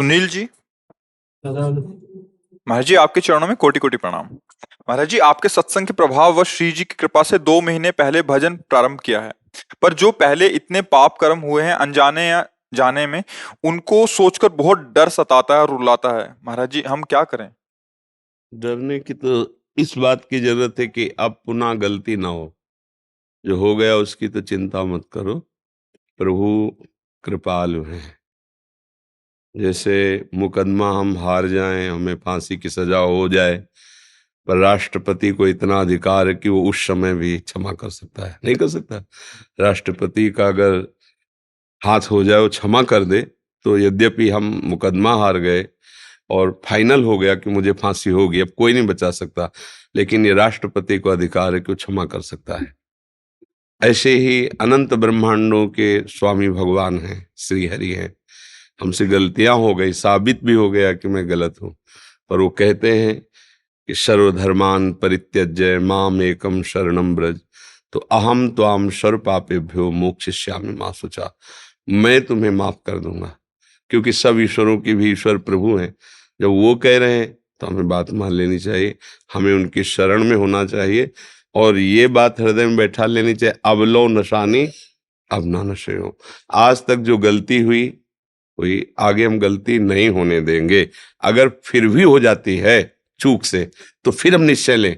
सुनील जी, महाराज जी आपके चरणों में कोटि कोटि प्रणाम। महाराज जी, आपके सत्संग के प्रभाव व श्री जी की कृपा से 2 महीने पहले भजन प्रारंभ किया है, पर जो पहले इतने पाप कर्म हुए हैं अनजाने या जाने में, उनको सोचकर बहुत डर सताता है और रुलाता है। महाराज जी, हम क्या करें? डरने की तो इस बात की जरूरत है कि अब पुनः गलती ना हो। जो हो गया उसकी तो चिंता मत करो, प्रभु कृपालु हैं। जैसे मुकदमा हम हार जाएं, हमें फांसी की सजा हो जाए, पर राष्ट्रपति को इतना अधिकार है कि वो उस समय भी क्षमा कर सकता है, नहीं कर सकता? राष्ट्रपति का अगर हाथ हो जाए वो क्षमा कर दे, तो यद्यपि हम मुकदमा हार गए और फाइनल हो गया कि मुझे फांसी होगी, अब कोई नहीं बचा सकता, लेकिन ये राष्ट्रपति को अधिकार है कि वो क्षमा कर सकता है। ऐसे ही अनंत ब्रह्मांडों के स्वामी भगवान हैं, श्री हरि हैं। हमसे गलतियां हो गई, साबित भी हो गया कि मैं गलत हूं, पर वो कहते हैं कि सर्वधर्मान परित्यज्य माम एकम शरणम ब्रज, तो अहम त्वाम सर्व पापेभ्यो मोक्षयिष्यामि मा शुचा। मैं तुम्हें माफ कर दूंगा, क्योंकि सब ईश्वरों की भी ईश्वर प्रभु हैं। जब वो कह रहे हैं तो हमें बात मान लेनी चाहिए, हमें उनकी शरण में होना चाहिए, और ये बात हृदय में बैठा लेनी चाहिए, अब लो नशानी अब ना नशे हो। आज तक जो गलती हुई हुई, आगे हम गलती नहीं होने देंगे। अगर फिर भी हो जाती है चूक से, तो फिर हम निश्चय लें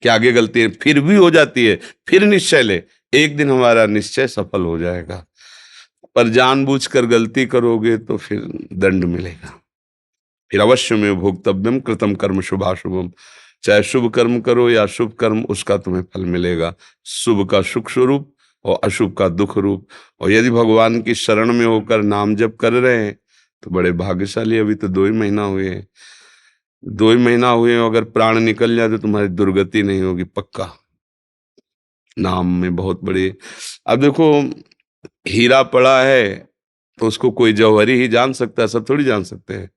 कि आगे गलती है, फिर भी हो जाती है, फिर निश्चय लें, एक दिन हमारा निश्चय सफल हो जाएगा। पर जानबूझकर गलती करोगे तो फिर दंड मिलेगा। फिर अवश्य में भोक्तव्यम कृतम कर्म शुभाशुभम, चाहे शुभ कर्म करो या शुभ कर्म, उसका तुम्हें फल मिलेगा। शुभ का सुख स्वरूप और अशुभ का दुख रूप। और यदि भगवान की शरण में होकर नाम जप कर रहे हैं तो बड़े भाग्यशाली। अभी तो 2 ही महीना हुए हैं, 2 ही महीना हुए हैं, अगर प्राण निकल जाए तो तुम्हारी दुर्गति नहीं होगी पक्का। नाम में बहुत बड़ी, अब देखो हीरा पड़ा है तो उसको कोई जौहरी ही जान सकता है, सब थोड़ी जान सकते हैं।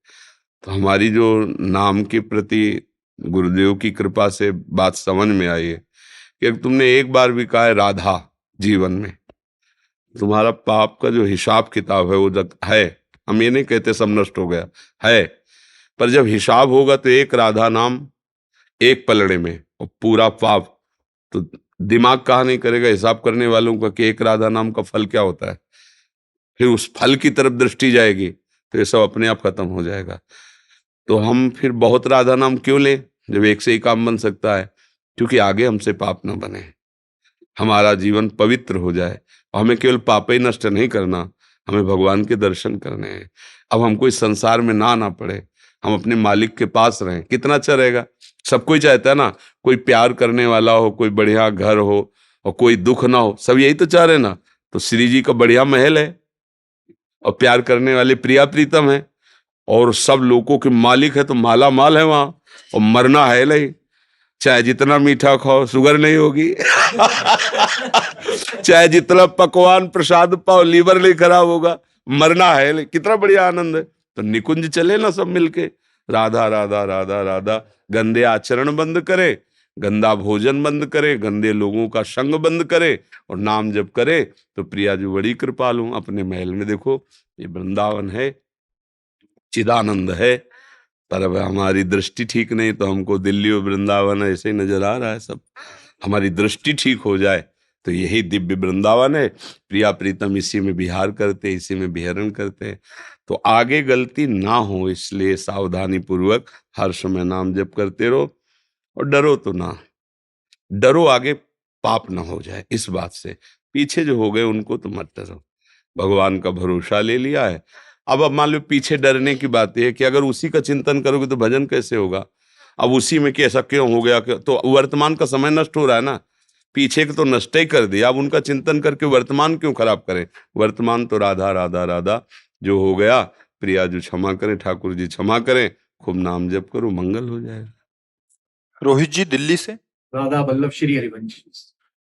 तो हमारी जो नाम के प्रति गुरुदेव की कृपा से बात समझ में आई है कि अगर तुमने एक बार भी कहा है राधा जीवन में, तुम्हारा पाप का जो हिसाब किताब है वो जब है, हम ये नहीं कहते सब नष्ट हो गया है, पर जब हिसाब होगा तो एक राधा नाम एक पलड़े में और पूरा पाप, तो दिमाग कहाँ नहीं करेगा हिसाब करने वालों का कि एक राधा नाम का फल क्या होता है। फिर उस फल की तरफ दृष्टि जाएगी तो ये सब अपने आप खत्म हो जाएगा। तो हम फिर बहुत राधा नाम क्यों लें जब एक से ही काम बन सकता है? क्योंकि आगे हमसे पाप न बने, हमारा जीवन पवित्र हो जाए। और हमें केवल पाप ही नष्ट नहीं करना, हमें भगवान के दर्शन करने हैं। अब हमको इस संसार में ना पड़े, हम अपने मालिक के पास रहें, कितना अच्छा रहेगा। सब कोई चाहता है ना, कोई प्यार करने वाला हो, कोई बढ़िया घर हो और कोई दुख ना हो, सब यही तो चाह रहे ना। तो श्री जी का बढ़िया महल है और प्यार करने वाले प्रिया प्रीतम है और सब लोगों के मालिक है, तो माला माल है वहां, और मरना है नहीं। चाहे जितना मीठा खाओ शुगर नहीं होगी चाहे जितना पकवान प्रसाद पाओ लीवर नहीं खराब होगा, मरना है नहीं। कितना बढ़िया आनंद है। तो निकुंज चले ना सब मिलके, राधा राधा राधा राधा। गंदे आचरण बंद करे, गंदा भोजन बंद करे, गंदे लोगों का संग बंद करे और नाम जप करे, तो प्रिया जी बड़ी कृपालु। अपने महल में देखो, ये वृंदावन है, चिदानंद है, पर अब हमारी दृष्टि ठीक नहीं तो हमको दिल्ली और वृंदावन ऐसे ही नजर आ रहा है सब। हमारी दृष्टि ठीक हो जाए तो यही दिव्य वृंदावन है। प्रिया प्रीतम इसी में विहार करते, इसी में विहरण करते हैं। तो आगे गलती ना हो, इसलिए सावधानी पूर्वक हर समय नाम जप करते रहो और डरो तो ना, डरो आगे पाप ना हो जाए इस बात से। पीछे जो हो गए उनको तो मत डरो, भगवान का भरोसा ले लिया है। अब मान लो पीछे डरने की बात है कि अगर उसी का चिंतन करोगे तो भजन कैसे होगा? अब उसी में कि ऐसा क्यों हो गया, तो वर्तमान का समय नष्ट हो रहा है ना। पीछे के तो नष्ट ही कर दिया, अब उनका चिंतन करके वर्तमान क्यों खराब करें? वर्तमान तो राधा राधा राधा, जो हो गया प्रिया जी क्षमा करें, ठाकुर जी क्षमा करें, खूब नाम जप करो, मंगल हो जाएगा। रोहित जी दिल्ली से, राधा वल्लभ श्री हरिवंश।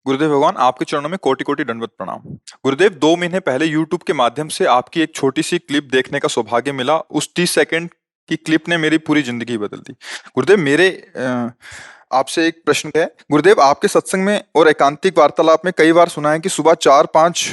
गुरुदेव भगवान आपके चरणों में कोटि कोटि दंडवत प्रणाम। गुरुदेव, 2 महीने पहले यूट्यूब के माध्यम से आपकी एक छोटी सी क्लिप देखने का सौभाग्य मिला। उस 30 सेकंड की क्लिप ने मेरी पूरी जिंदगी बदल दी। गुरुदेव, मेरे आपसे एक प्रश्न है। गुरुदेव, आपके सत्संग में और एकांतिक वार्तालाप में कई बार सुना है कि सुबह 4-5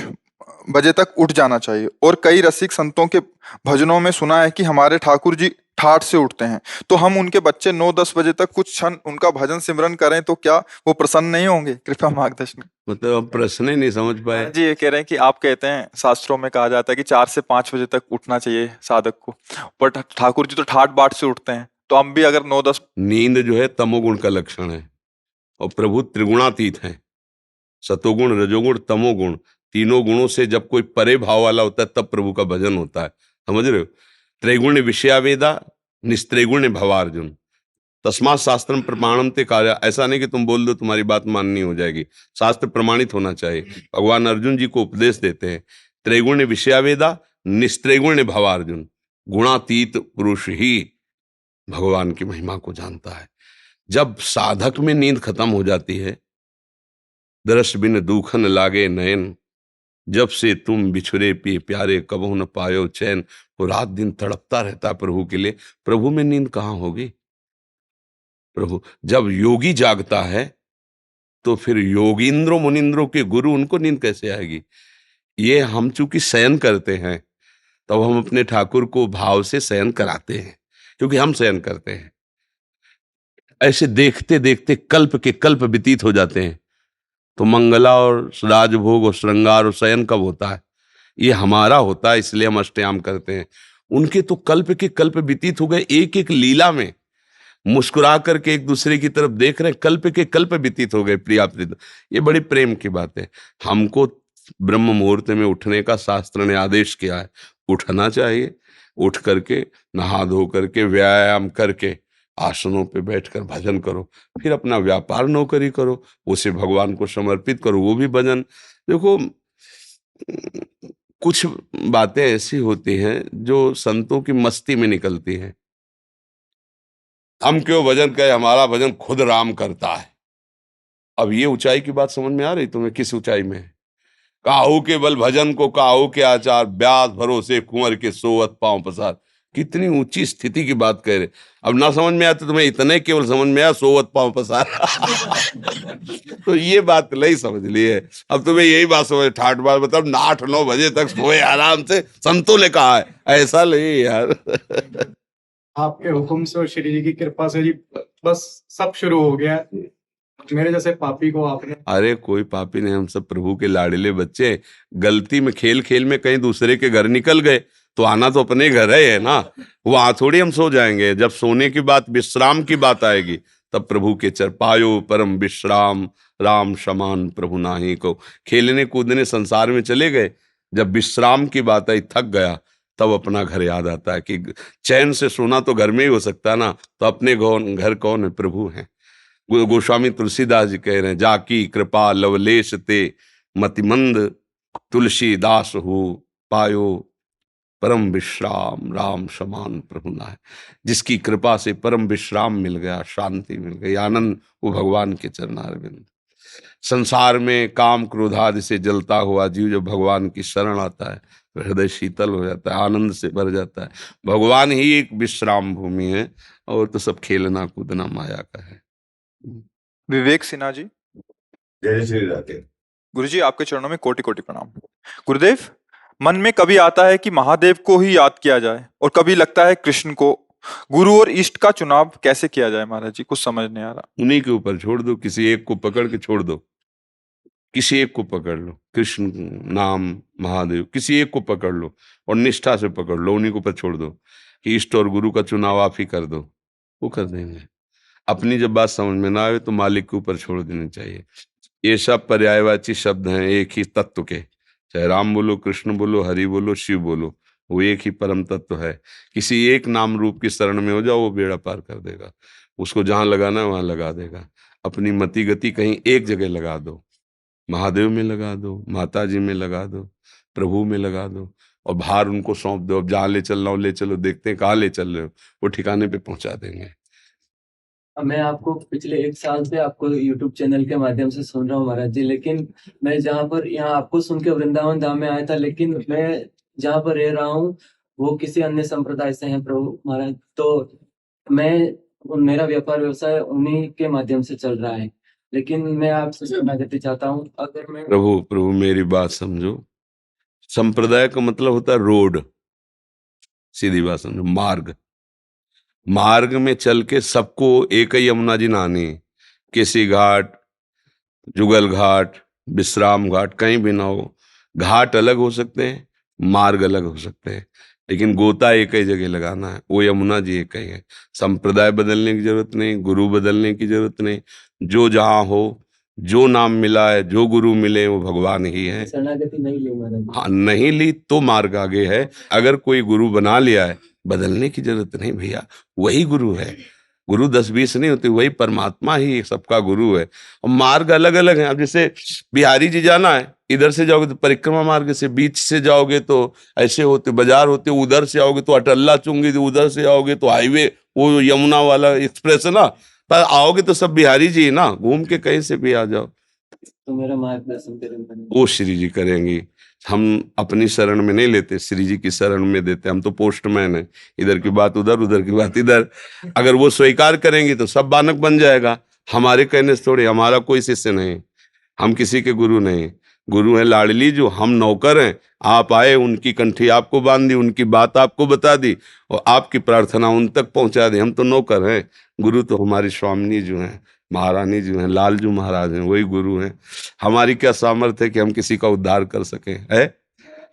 बजे तक उठ जाना चाहिए। और कई रसिक संतों के भजनों में सुना है कि हमारे ठाकुर जी ठाठ से उठते हैं, तो हम उनके बच्चे 9-10 बजे तक कुछ क्षण उनका भजन सिमरन करें तो क्या वो प्रसन्न नहीं होंगे? कृपया मार्गदर्शन। मतलब आप प्रश्न ही नहीं समझ पाए। महाराज जी ये कह रहे हैं कि आप कहते हैं शास्त्रों में कहा जाता है कि 4 से 5 बजे तक उठना चाहिए साधक को, पर ठाकुर जी तो ठाठ बाट से उठते हैं, तो हम भी अगर 9-10। नींद जो है तमोगुण का लक्षण है, और प्रभु त्रिगुणातीत हैं। सतोगुण, रजोगुण, तमोगुण, तीनों गुणों से जब कोई परे भाव वाला होता है तब प्रभु का भजन होता है। समझ रहे हो? त्रैगुण्य विषयावेदा, निस्त्रैगुण्य भवार्जुन, तस्मात् शास्त्रम प्रमाणम ते कार्य। ऐसा नहीं कि तुम बोल दो तुम्हारी बात माननी हो जाएगी, शास्त्र प्रमाणित होना चाहिए। भगवान अर्जुन जी को उपदेश देते हैं, त्रैगुण्य विषयावेदा, निस्त्रैगुण्य भवार्जुन। गुणातीत पुरुष ही भगवान की महिमा को जानता है। जब साधक में नींद खत्म हो जाती है, दरस बिन दूखन लागे नयन, जब से तुम बिछुरे पिए प्यारे कबहू न पायो चैन। वो रात दिन तड़पता रहता है प्रभु के लिए, प्रभु में नींद कहाँ होगी? प्रभु जब योगी जागता है तो फिर योगींद्रों मुनिंद्रों के गुरु, उनको नींद कैसे आएगी? ये हम चूंकि शयन करते हैं तब हम अपने ठाकुर को भाव से शयन कराते हैं, क्योंकि हम शयन करते हैं। ऐसे देखते देखते कल्प के कल्प व्यतीत हो जाते हैं, तो मंगला और राजभोग और श्रृंगार और शयन कब होता है? ये हमारा होता है, इसलिए हम अष्टयाम करते हैं। उनके तो कल्प के कल्प व्यतीत हो गए, एक एक लीला में मुस्कुरा करके एक दूसरे की तरफ देख रहे हैं, कल्प के कल्प व्यतीत हो गए प्रिया प्रीत। ये बड़ी प्रेम की बात है। हमको ब्रह्म मुहूर्त में उठने का शास्त्र ने आदेश किया है, उठना चाहिए। उठ करके नहा धो करके व्यायाम करके आसनों पे बैठकर भजन करो, फिर अपना व्यापार नौकरी करो, उसे भगवान को समर्पित करो, वो भी भजन। देखो, कुछ बातें ऐसी होती हैं जो संतों की मस्ती में निकलती हैं। हम क्यों भजन करें, हमारा भजन खुद राम करता है। अब ये ऊंचाई की बात समझ में आ रही तुम्हें? किस ऊंचाई में है? काहू के बल भजन को काहू के आचार, ब्यास भरोसे कुंवर के सोवत पांव पसार। कितनी ऊंची स्थिति की बात कह रहे। अब ना समझ में आया तो तुम्हें इतने केवल समझ में आया सोवत पांव पसार। तो ये बात नहीं समझ ली है। अब तुम्हें यही बात समझ, ठाठ बात मतलब 8-9 बजे तक सोए आराम से, संतों ने कहा है, ऐसा नहीं यार। आपके हुक्म से और श्री जी की कृपा से जी बस सब शुरू हो गया। मेरे जैसे पापी को आपने। अरे कोई पापी नहीं, हम सब प्रभु के लाडले बच्चे। गलती में खेल खेल में कहीं दूसरे के घर निकल गए तो आना तो अपने घर है ना। वहां थोड़ी हम सो जाएंगे। जब सोने की बात, विश्राम की बात आएगी, तब प्रभु के चर पायो परम विश्राम, राम समान प्रभु नाही को। खेलने कूदने संसार में चले गए, जब विश्राम की बात आई, थक गया, तब अपना घर याद आता है कि चैन से सोना तो घर में ही हो सकता है ना। तो अपने घर कौन है? प्रभु है। गोस्वामी तुलसीदास जी कह रहे हैं, जाकी कृपा लवलेश ते मतिमंद, तुलसीदास हो पायो परम विश्राम, राम समान प्रभु ना है। जिसकी कृपा से परम विश्राम मिल गया, शांति मिल गई, आनंद, वो भगवान के चरणारविंद। संसार में काम क्रोधादि से जलता हुआ जीव जब भगवान की शरण आता है तो हृदय शीतल हो जाता है, आनंद से भर जाता है। भगवान ही एक विश्राम भूमि है, और तो सब खेलना कूदना माया का है। विवेक सिन्हा जी। जय श्री राधे। गुरुजी आपके चरणों में कोटि कोटि प्रणाम। गुरुदेव, मन में कभी आता है कि महादेव को ही याद किया जाए और कभी लगता है कृष्ण को। गुरु और इष्ट का चुनाव कैसे किया जाए महाराज जी? कुछ समझ नहीं आ रहा। उन्हीं के ऊपर छोड़ दो, किसी एक को पकड़ के छोड़ दो। किसी एक को पकड़ लो, कृष्ण नाम, महादेव, किसी एक को पकड़ लो और निष्ठा से पकड़ लो, उन्हीं के ऊपर छोड़ दो कि इष्ट और गुरु का चुनाव आप ही कर दो, वो कर देंगे। अपनी जब बात समझ में ना आए तो मालिक के ऊपर छोड़ देनी चाहिए। ये सब पर्यायवाची शब्द हैं एक ही तत्व के, चाहे राम बोलो, कृष्ण बोलो, हरि बोलो, शिव बोलो, वो एक ही परम तत्व है। किसी एक नाम रूप की शरण में हो जाओ, वो बेड़ा पार कर देगा। उसको जहां लगाना है वहां लगा देगा। अपनी मति गति कहीं एक जगह लगा दो, महादेव में लगा दो, माता जी में लगा दो, प्रभु में लगा दो, और भार उनको सौंप दो। अब जहां ले चल रहा हूँ ले चलो, देखते हैं कहाँ ले चल रहे हो, वो ठिकाने पे पहुंचा देंगे। मैं आपको पिछले 1 साल से आपको YouTube चैनल के माध्यम से सुन रहा हूँ महाराज जी, लेकिन मैं जहाँ पर यहाँ आपको सुन के वृंदावन धाम में आया था, लेकिन मैं जहाँ पर रह रहा हूँ वो किसी अन्य संप्रदाय से है प्रभु महाराज। तो मेरा व्यापार व्यवसाय उन्हीं के माध्यम से चल रहा है, लेकिन मैं आपसे शरणागति चाहता हूँ। अगर मैं प्रभु मेरी बात समझो। संप्रदाय का मतलब होता है रोड, सीधी बात समझो, मार्ग। मार्ग में चल के सबको एक ही यमुना जी नहानी है। केसी घाट, जुगल घाट, विश्राम घाट, कहीं भी ना हो। घाट अलग हो सकते हैं, मार्ग अलग हो सकते हैं, लेकिन गोता एक ही जगह लगाना है, वो यमुना जी एक ही है। संप्रदाय बदलने की जरूरत नहीं, गुरु बदलने की जरूरत नहीं। जो जहां हो, जो नाम मिला है, जो गुरु मिले वो भगवान ही है। शरणागति नहीं ली महाराज जी। हाँ, नहीं ली तो मार्ग आगे है। अगर कोई गुरु बना लिया है, बदलने की जरूरत नहीं भैया, वही गुरु है। गुरु 10-20 नहीं होते, वही परमात्मा ही सबका गुरु है। और मार्ग अलग अलग हैं। अब जैसे बिहारी जी जाना है, इधर से जाओगे तो परिक्रमा मार्ग से, बीच से जाओगे तो ऐसे होते बाजार होते, उधर से आओगे तो अटल्ला चुंगी, उधर से आओगे तो हाईवे, वो यमुना वाला एक्सप्रेस है ना, पर आओगे तो सब बिहारी जी ना, घूम के कहीं से भी आ जाओ। तो मेरा मार्गदर्शन करें महाराज। वो श्री जी करेंगी। हम अपनी शरण में नहीं लेते, श्री जी की शरण में देते। हम तो पोस्टमैन है, इधर की बात उधर, उधर की बात इधर। अगर वो स्वीकार करेंगी तो सब बानक बन जाएगा। हमारे कहने से थोड़े, हमारा कोई शिष्य नहीं, हम किसी के गुरु नहीं। गुरु है लाडली जो, हम नौकर हैं। आप आए, उनकी कंठी आपको बांध दी, उनकी बात आपको बता दी और आपकी प्रार्थना उन तक पहुंचा दी। हम तो नौकर हैं, गुरु तो हमारी स्वामिनी जो हैं, महारानी जो हैं, लालजू महाराज हैं, वही गुरु हैं। हमारी क्या सामर्थ्य है कि हम किसी का उद्धार कर सकें, है?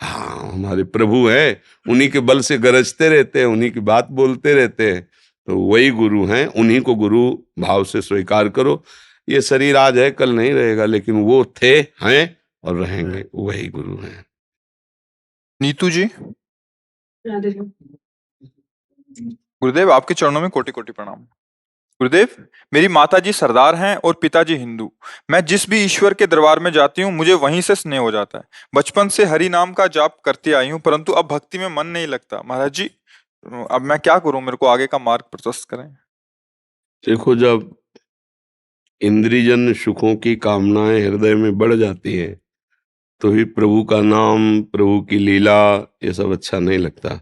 हाँ, हमारे प्रभु हैं, उन्हीं के बल से गरजते रहते हैं, उन्हीं की बात बोलते रहते हैं। तो वही गुरु हैं, उन्हीं को गुरु भाव से स्वीकार करो। ये शरीर आज है, कल नहीं रहेगा, लेकिन वो थे, हैं और रहेंगे, वही गुरु हैं। नीतू जी, गुरुदेव आपके चरणों में कोटि कोटि प्रणाम। गुरुदेव, मेरी माताजी सरदार हैं और पिताजी हिंदू। मैं जिस भी ईश्वर के दरबार में जाती हूँ, मुझे वहीं से स्नेह हो जाता है। बचपन से हरि नाम का जाप करती आई हूँ, परंतु अब भक्ति में मन नहीं लगता। महाराज जी, अब मैं क्या करूं? मेरे को आगे का मार्ग प्रशस्त करें। देखो, जब इंद्रियजन्य सुखों की कामनाएं हृदय में बढ़ जाती हैं, तो ही प्रभु का नाम, प्रभु की लीला, ये सब अच्छा नहीं लगता।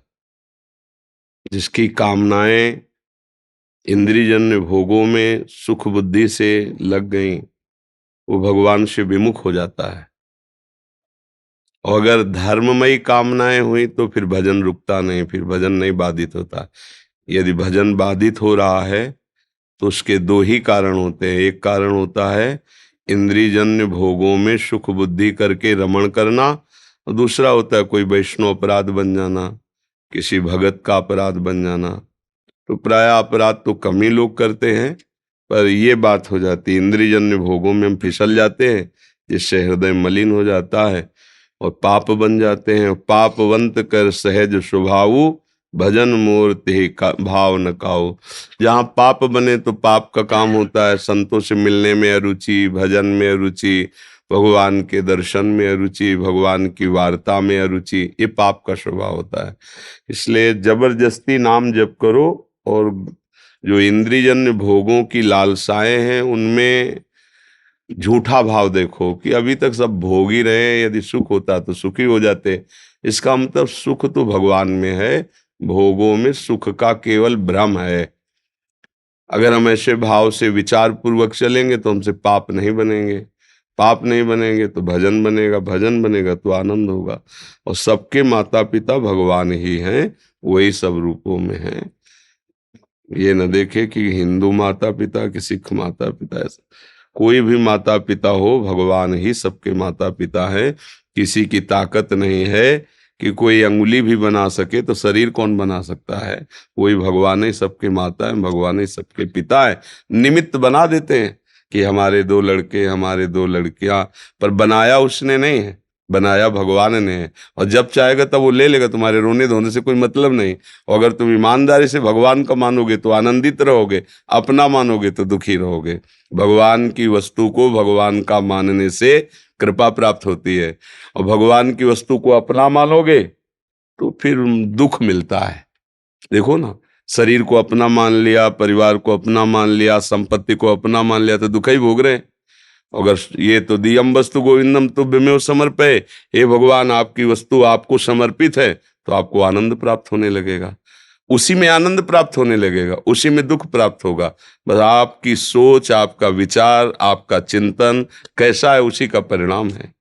जिसकी कामनाएं इंद्रियजन्य भोगों में सुख बुद्धि से लग गई, वो भगवान से विमुख हो जाता है। और अगर धर्ममयी कामनाएं हुई तो फिर भजन रुकता नहीं, फिर भजन नहीं बाधित होता। यदि भजन बाधित हो रहा है तो उसके दो ही कारण होते हैं। एक कारण होता है इंद्रियजन्य भोगों में सुख बुद्धि करके रमण करना, और दूसरा होता है कोई वैष्णव अपराध बन जाना, किसी भगत का अपराध बन जाना। तो प्राय अपराध तो कम ही लोग करते हैं, पर ये बात हो जाती है इंद्रियजन्य भोगों में हम फिसल जाते हैं, जिससे हृदय मलिन हो जाता है और पाप बन जाते हैं। पापवंत कर सहज स्वभावु, भजन मूर्ति का भाव न काओ। जहाँ पाप बने तो पाप का काम होता है संतों से मिलने में अरुचि, भजन में अरुचि, भगवान के दर्शन में अरुचि, भगवान की वार्ता में अरुचि, ये पाप का स्वभाव होता है। इसलिए जबरदस्ती नाम जप करो, और जो इंद्रियजन्य भोगों की लालसाएं हैं उनमें झूठा भाव देखो कि अभी तक सब भोग ही रहे, यदि सुख होता तो सुखी हो जाते। इसका मतलब सुख तो भगवान में है, भोगों में सुख का केवल भ्रम है। अगर हम ऐसे भाव से विचार पूर्वक चलेंगे तो हमसे पाप नहीं बनेंगे, पाप नहीं बनेंगे तो भजन बनेगा, भजन बनेगा तो आनंद होगा। और सबके माता पिता भगवान ही हैं, वही सब रूपों में हैं। ये न देखे कि हिंदू माता पिता कि सिख माता पिता, ऐसा कोई भी माता पिता हो, भगवान ही सबके माता पिता हैं। किसी की ताकत नहीं है कि कोई अंगुली भी बना सके, तो शरीर कौन बना सकता है? वही भगवान ही सबके माता है, भगवान ही सबके पिता है। निमित्त बना देते हैं कि हमारे 2 लड़के, हमारे 2 लड़कियां, पर बनाया उसने नहीं है, बनाया भगवान ने है। और जब चाहेगा तब वो ले लेगा, तुम्हारे रोने धोने से कोई मतलब नहीं। और अगर तुम ईमानदारी से भगवान का मानोगे तो आनंदित रहोगे, अपना मानोगे तो दुखी रहोगे। भगवान की वस्तु को भगवान का मानने से कृपा प्राप्त होती है, और भगवान की वस्तु को अपना मानोगे तो फिर दुख मिलता है। देखो ना, शरीर को अपना मान लिया, परिवार को अपना मान लिया, संपत्ति को अपना मान लिया, तो दुख ही भोग रहे हैं। अगर ये तो दियम वस्तु गोविंदम तुभ्यमेव समर्पये, हे भगवान आपकी वस्तु आपको समर्पित है, तो आपको आनंद प्राप्त होने लगेगा, उसी में आनंद प्राप्त होने लगेगा, उसी में दुख प्राप्त होगा। बस आपकी सोच, आपका विचार, आपका चिंतन कैसा है, उसी का परिणाम है।